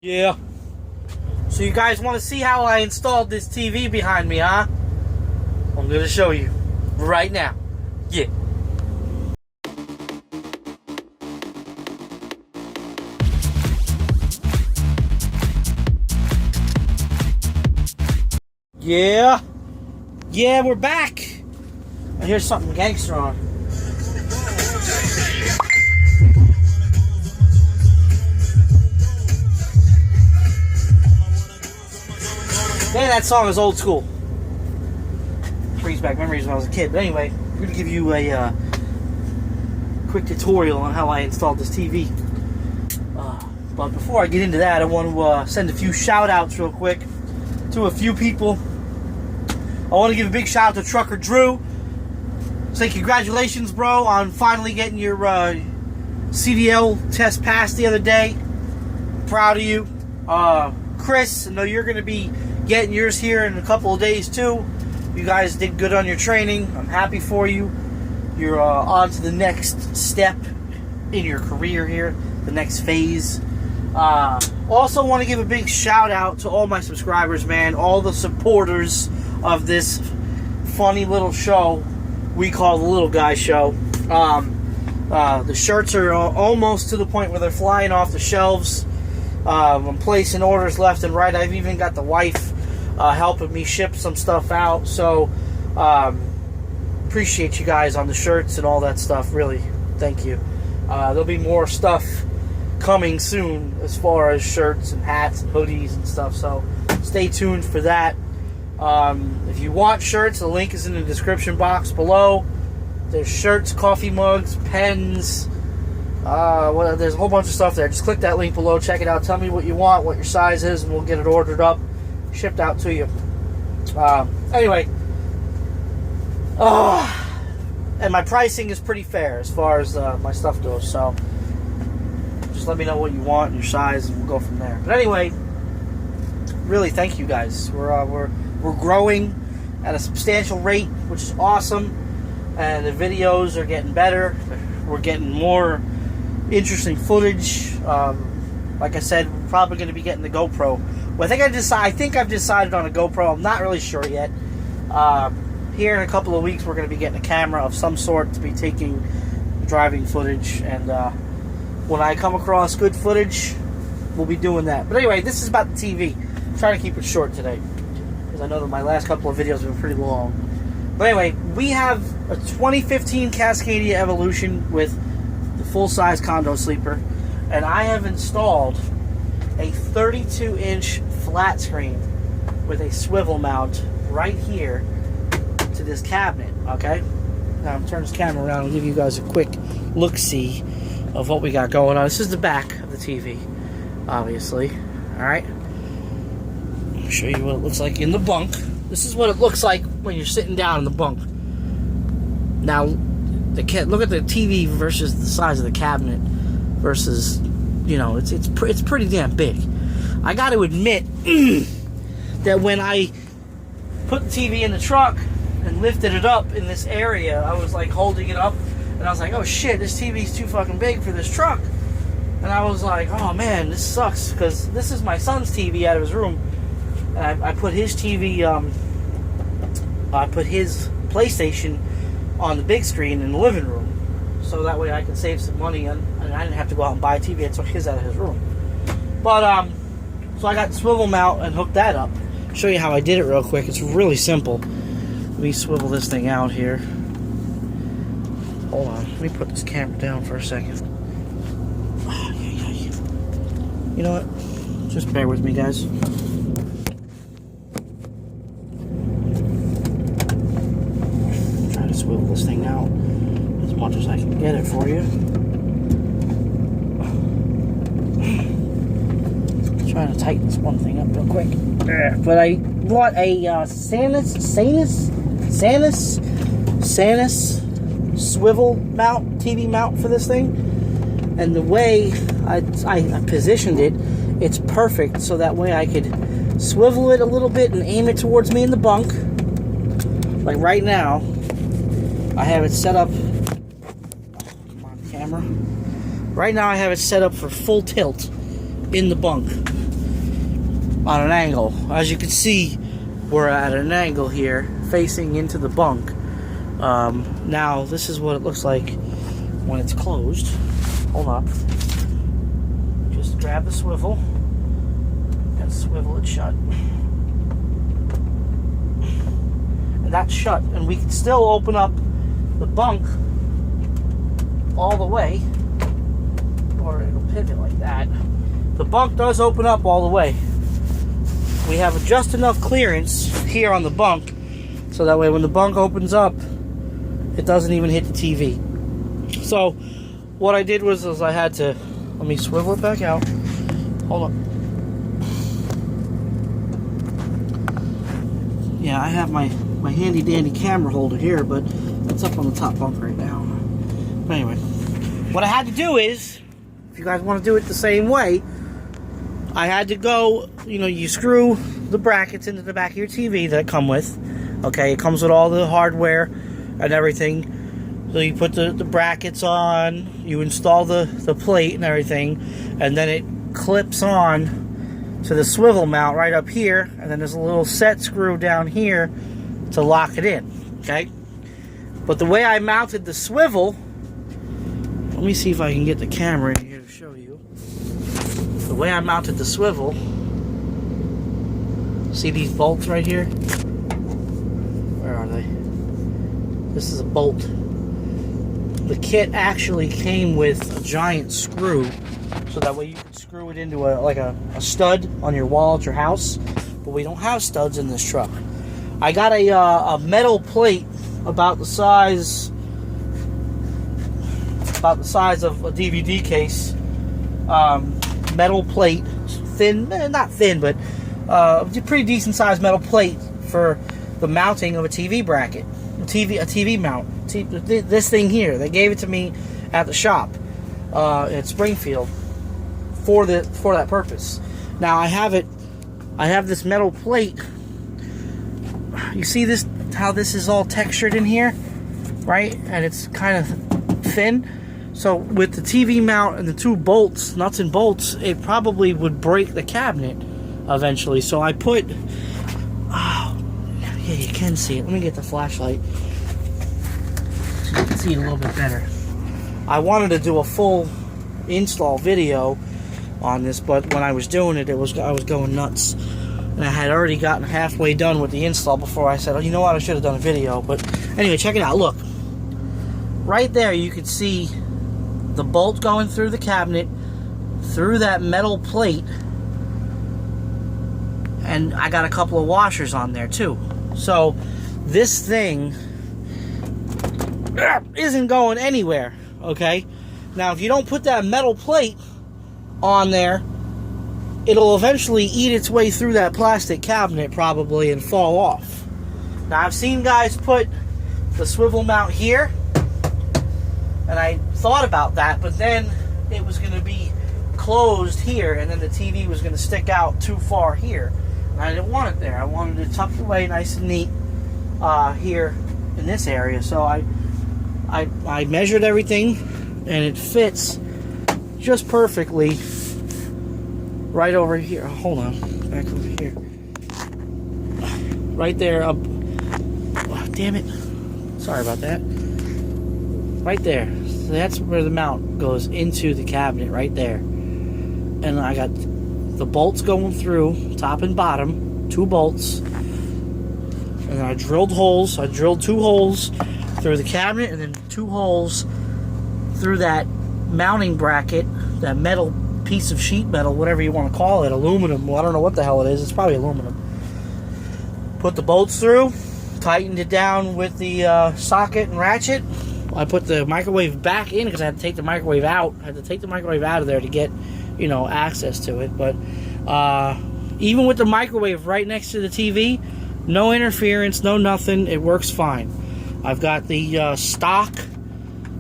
Yeah. So you guys want to see how I installed this TV behind me, huh? I'm going to show you right now. Yeah. Yeah. Yeah, we're back. Here's something gangster on. Man, that song is old school. Brings back memories when I was a kid. But anyway, we're going to give you a quick tutorial on how I installed this TV. But before I get into that, I want to send a few shout-outs real quick to a few people. I want to give a big shout-out to Trucker Drew. Say congratulations, bro, on finally getting your CDL test passed the other day. Proud of you. Chris, I know you're going to be getting yours here in a couple of days too. You guys did good on your training. I'm happy for you. You're on to the next step in your career here, the next phase. Also want to give a big shout out to all my subscribers, man, all the supporters of this funny little show we call the Little Guy Show. The shirts are almost to the point where they're flying off the shelves. I'm placing orders left and right. I've even got the wife helping me ship some stuff out. So appreciate you guys on the shirts and all that stuff. Really, thank you. There'll be more stuff coming soon as far as shirts and hats and hoodies and stuff. So stay tuned for that. If you want shirts, the link is in the description box below. There's shirts, coffee mugs, pens. There's a whole bunch of stuff there. Just click that link below, check it out, tell me what you want, what your size is, and we'll get it ordered up, shipped out to you. Anyway, and my pricing is pretty fair as far as my stuff goes, so just let me know what you want and your size, and we'll go from there. But anyway, really thank you guys. We're growing at a substantial rate, which is awesome, and the videos are getting better. We're getting more interesting footage. Like I said, we're probably going to be getting the GoPro. Well, I think I've decided on a GoPro. I'm not really sure yet. Here in a couple of weeks, we're going to be getting a camera of some sort to be taking driving footage. And when I come across good footage, we'll be doing that. But anyway, this is about the TV. I'm trying to keep it short today, because I know that my last couple of videos have been pretty long. But anyway, we have a 2015 Cascadia Evolution with the full-size condo sleeper, and I have installed a 32-inch flat screen with a swivel mount right here to this cabinet, okay? Now I'm turning this camera around and give you guys a quick look-see of what we got going on. This is the back of the TV, obviously, alright? I'll show you what it looks like in the bunk. This is what it looks like when you're sitting down in the bunk. Now, look at the TV versus the size of the cabinet versus, you know, it's pretty damn big. I got to admit that when I put the TV in the truck and lifted it up in this area, I was like holding it up, and I was like, oh shit, this TV's too fucking big for this truck. And I was like, oh man, this sucks, because this is my son's TV out of his room. And I put his TV, I put his PlayStation on the big screen in the living room, so that way I can save some money, and I didn't have to go out and buy a TV. I took his out of his room. But, so I got the swivel mount and hooked that up. I'll show you how I did it real quick. It's really simple. Let me swivel this thing out here. Hold on. Let me put this camera down for a second. You know what? Just bear with me, guys. Swivel this thing out as much as I can get it for you. Trying to tighten this one thing up real quick. But I bought a Sanus swivel mount, TV mount for this thing, and the way I positioned it, it's perfect, so that way I could swivel it a little bit and aim it towards me in the bunk. Like right now, I have it set up. Come on, camera. Right now I have it set up for full tilt in the bunk. on an angle. As you can see, we're at an angle here, facing into the bunk. Now, this is what it looks like when it's closed. Hold on. Just grab the swivel and swivel it shut. And that's shut, and we can still open up the bunk all the way, or it'll pivot like that. The bunk does open up all the way. We have just enough clearance here on the bunk so that way when the bunk opens up, it doesn't even hit the TV. So what I did was I had to, let me swivel it back out. Hold on. Yeah, I have my handy dandy camera holder here, but it's up on the top bunk right now. But anyway, what I had to do is, if you guys want to do it the same way, I had to go, you screw the brackets into the back of your TV that come with. Okay, it comes with all the hardware and everything. So you put the brackets on, you install the plate and everything, and then it clips on to the swivel mount right up here, and then there's a little set screw down here to lock it in, okay? But the way I mounted the swivel, let me see if I can get the camera in here to show you. The way I mounted the swivel, see these bolts right here? Where are they? This is a bolt. The kit actually came with a giant screw, so that way you can screw it into a stud on your wall at your house. But we don't have studs in this truck. I got a metal plate about the size of a DVD case. Metal plate, thin, not thin, but a pretty decent sized metal plate for the mounting of a TV bracket, a TV mount. This thing here, they gave it to me at the shop at Springfield for that purpose. Now I have this metal plate. You see this, how this is all textured in here, right? And it's kind of thin. So with the TV mount and the two bolts, nuts and bolts, it probably would break the cabinet eventually. So I put, oh, yeah, you can see it. Let me get the flashlight so you can see it a little bit better. I wanted to do a full install video on this, but when I was doing it, I was going nuts. And I had already gotten halfway done with the install before I said, oh, you know what, I should have done a video. But anyway, check it out. Look. Right there, you can see the bolt going through the cabinet, through that metal plate. And I got a couple of washers on there, too. So, this thing isn't going anywhere, okay? Now, if you don't put that metal plate on there, it'll eventually eat its way through that plastic cabinet probably and fall off. Now I've seen guys put the swivel mount here, and I thought about that, but then it was going to be closed here, and then the TV was going to stick out too far here. And I didn't want it there. I wanted it tucked away nice and neat here in this area. So I measured everything, and it fits just perfectly right over here. Hold on, back over here. Right there. Oh, damn it. Sorry about that. Right there. So that's where the mount goes into the cabinet, right there. And I got the bolts going through, top and bottom, 2 bolts. And then I drilled holes. I drilled 2 holes through the cabinet, and then 2 holes through that mounting bracket, that metal piece of sheet metal, whatever you want to call it, aluminum. Well, I don't know what the hell it is. It's probably aluminum. Put the bolts through, tightened it down with the socket and ratchet. I put the microwave back in because I had to take the microwave out. I had to take the microwave out of there to get, access to it. But even with the microwave right next to the TV, no interference, no nothing. It works fine. I've got the stock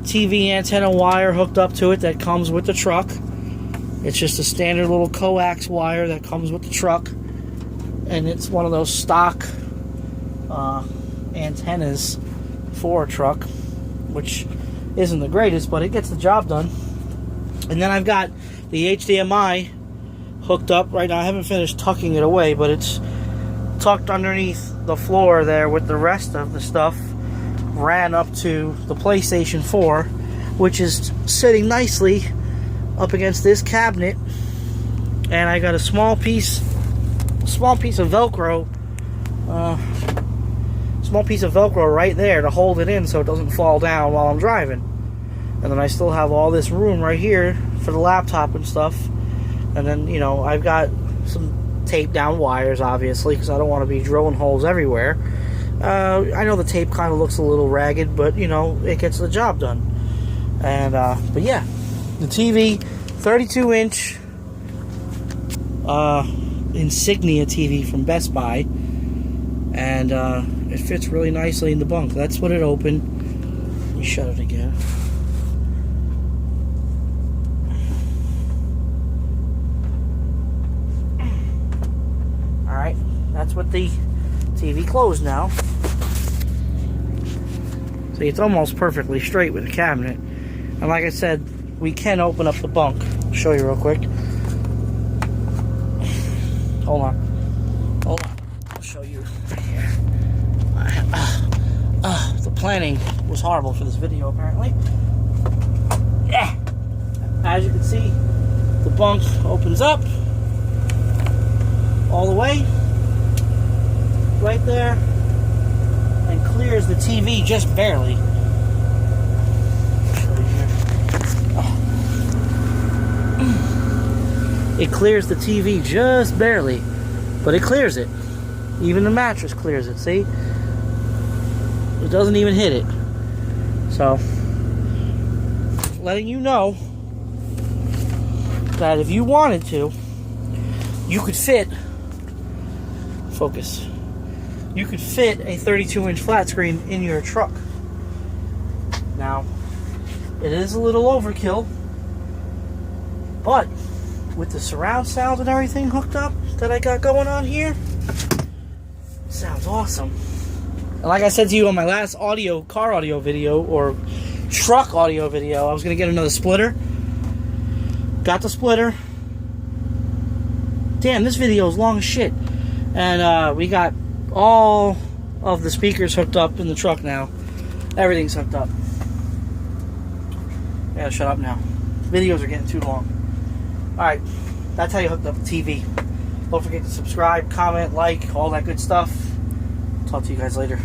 TV antenna wire hooked up to it that comes with the truck. It's just a standard little coax wire that comes with the truck, and it's one of those stock antennas for a truck, which isn't the greatest, but it gets the job done. And then I've got the HDMI hooked up right now. I haven't finished tucking it away, but it's tucked underneath the floor there with the rest of the stuff. Ran up to the PlayStation 4, which is sitting nicely up against this cabinet. And I got a small piece of Velcro, right there to hold it in so it doesn't fall down while I'm driving. And then I still have all this room right here for the laptop and stuff. And then, you know, I've got some taped down wires, obviously, because I don't want to be drilling holes everywhere. I know the tape kind of looks a little ragged, but, you know, it gets the job done. And, but yeah, the TV, 32-inch Insignia TV from Best Buy. And it fits really nicely in the bunk. That's what it opened. Let me shut it again. Alright, that's what the TV closed now. See, it's almost perfectly straight with the cabinet. And like I said, we can open up the bunk. I'll show you real quick. Hold on. I'll show you right here. The planning was horrible for this video, apparently. Yeah. As you can see, the bunk opens up all the way. Right there, and clears the TV just barely. It clears the TV just barely, but it clears it. Even the mattress clears it, see? It doesn't even hit it. So, letting you know that if you wanted to, you could fit, focus, you could fit a 32-inch flat screen in your truck. Now, it is a little overkill, but with the surround sound and everything hooked up that I got going on here, it sounds awesome. And like I said to you on my last car audio video, or truck audio video, I was going to get another splitter. Got the splitter. Damn, this video is long as shit. And we got all of the speakers hooked up in the truck now. Everything's hooked up. I gotta shut up now. Videos are getting too long. Alright, that's how you hooked up the TV. Don't forget to subscribe, comment, like, all that good stuff. Talk to you guys later.